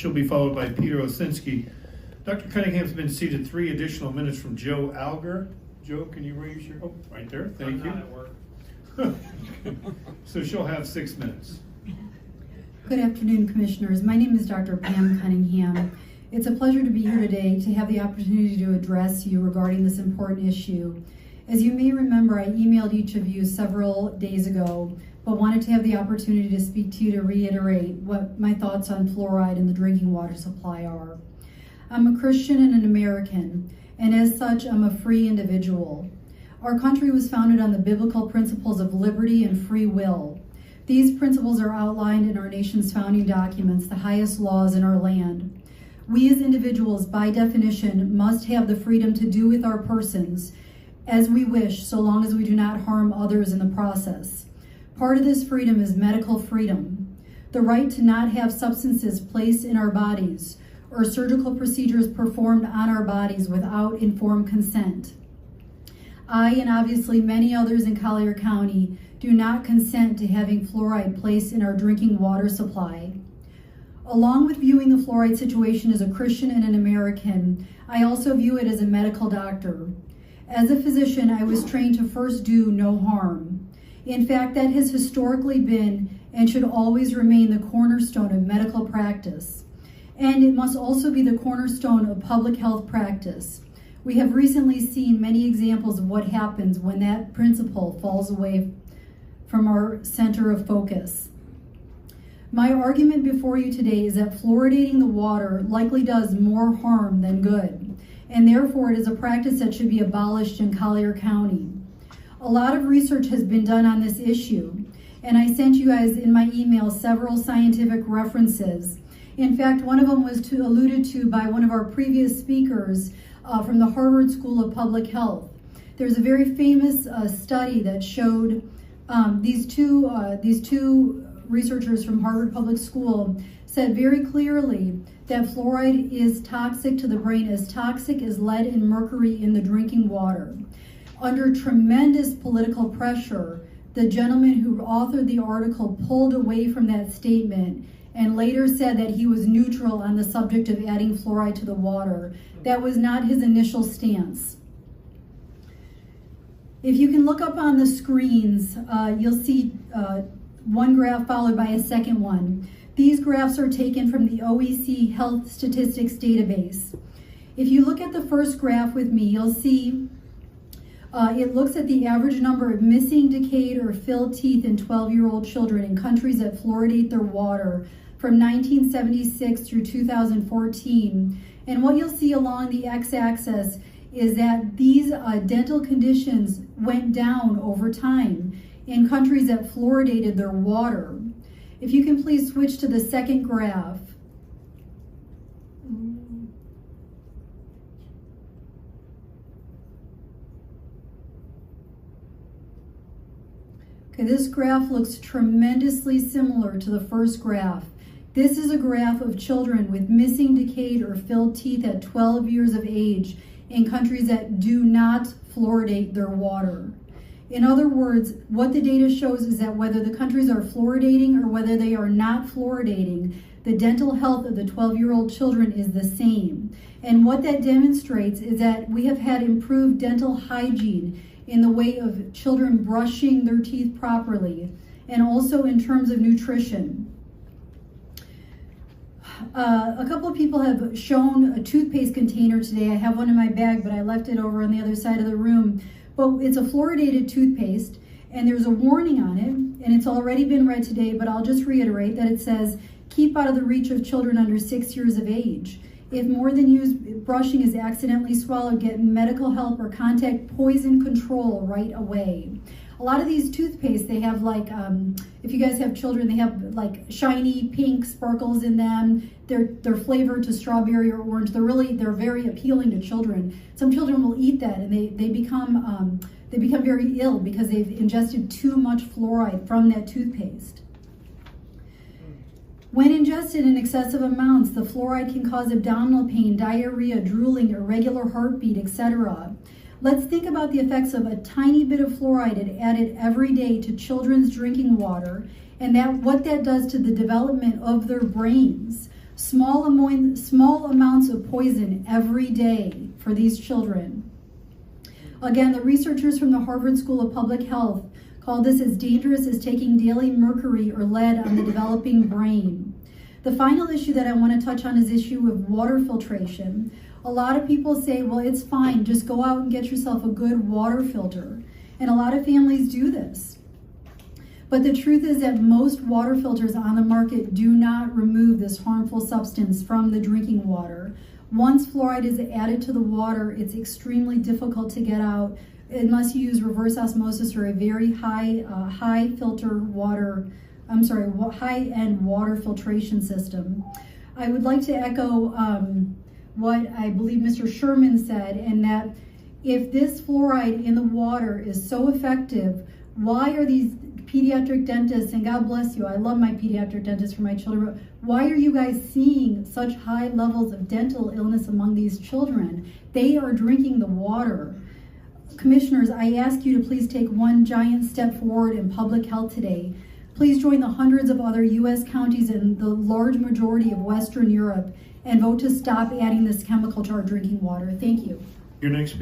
She'll be followed by Peter Osinski. Dr. Cunningham's been seated 3 additional minutes from Joe Alger. Joe, can you raise your, oh, right there, thank you. At work. So she'll have 6 minutes. Good afternoon, Commissioners. My name is Dr. Pam Cunningham. It's a pleasure to be here today to have the opportunity to address you regarding this important issue. As you may remember, I emailed each of you several days ago, but wanted to have the opportunity to speak to you to reiterate what my thoughts on fluoride in the drinking water supply are. I'm a Christian and an American, and as such, I'm a free individual. Our country was founded on the biblical principles of liberty and free will. These principles are outlined in our nation's founding documents, the highest laws in our land. We as individuals, by definition, must have the freedom to do with our persons as we wish, so long as we do not harm others in the process. Part of this freedom is medical freedom, the right to not have substances placed in our bodies or surgical procedures performed on our bodies without informed consent. I, and obviously many others in Collier County, do not consent to having fluoride placed in our drinking water supply. Along with viewing the fluoride situation as a Christian and an American, I also view it as a medical doctor. As a physician, I was trained to first do no harm. In fact, that has historically been and should always remain the cornerstone of medical practice. And it must also be the cornerstone of public health practice. We have recently seen many examples of what happens when that principle falls away from our center of focus. My argument before you today is that fluoridating the water likely does more harm than good, and therefore it is a practice that should be abolished in Collier County. A lot of research has been done on this issue, and I sent you guys in my email several scientific references. In fact, one of them was alluded to by one of our previous speakers from the Harvard School of Public Health. There's a very famous study that showed these two researchers from Harvard Public School said very clearly that fluoride is toxic to the brain, as toxic as lead and mercury in the drinking water. Under tremendous political pressure, the gentleman who authored the article pulled away from that statement and later said that he was neutral on the subject of adding fluoride to the water. That was not his initial stance. If you can look up on the screens, you'll see one graph followed by a second one. These graphs are taken from the OECD Health Statistics database. If you look at the first graph with me, you'll see it looks at the average number of missing, decayed, or filled teeth in 12-year-old children in countries that fluoridate their water from 1976 through 2014. And what you'll see along the x-axis is that these dental conditions went down over time in countries that fluoridated their water. If you can please switch to the second graph. Okay, this graph looks tremendously similar to the first graph. This is a graph of children with missing, decayed, or filled teeth at 12 years of age in countries that do not fluoridate their water. In other words, what the data shows is that whether the countries are fluoridating or whether they are not fluoridating, the dental health of the 12-year-old children is the same. And what that demonstrates is that we have had improved dental hygiene in the way of children brushing their teeth properly, and also in terms of nutrition. A couple of people have shown a toothpaste container today. I have one in my bag, but I left it over on the other side of the room. But it's a fluoridated toothpaste, and there's a warning on it, and it's already been read today, but I'll just reiterate that it says, keep out of the reach of children under 6 years of age. If more than used brushing is accidentally swallowed, get medical help or contact poison control right away. A lot of these toothpaste, they have like, if you guys have children, they have like shiny pink sparkles in them. They're flavored to strawberry or orange. They're very appealing to children. Some children will eat that and they become very ill because they've ingested too much fluoride from that toothpaste. When ingested in excessive amounts, the fluoride can cause abdominal pain, diarrhea, drooling, irregular heartbeat, etc. Let's think about the effects of a tiny bit of fluoride added every day to children's drinking water and what that does to the development of their brains. small amounts of poison every day for these children. Again, the researchers from the Harvard School of Public Health call this as dangerous as taking daily mercury or lead on the developing brain. The final issue that I want to touch on is the issue of water filtration. A lot of people say, well, it's fine, just go out and get yourself a good water filter. And a lot of families do this. But the truth is that most water filters on the market do not remove this harmful substance from the drinking water. Once fluoride is added to the water, it's extremely difficult to get out unless you use reverse osmosis or a very high-end water filtration system. I would like to echo what I believe Mr. Sherman said, and that if this fluoride in the water is so effective, why are these pediatric dentists, and God bless you, I love my pediatric dentists for my children, why are you guys seeing such high levels of dental illness among these children? They are drinking the water. Commissioners, I ask you to please take one giant step forward in public health today. Please join the hundreds of other U.S. counties and the large majority of Western Europe and vote to stop adding this chemical to our drinking water. Thank you. Your next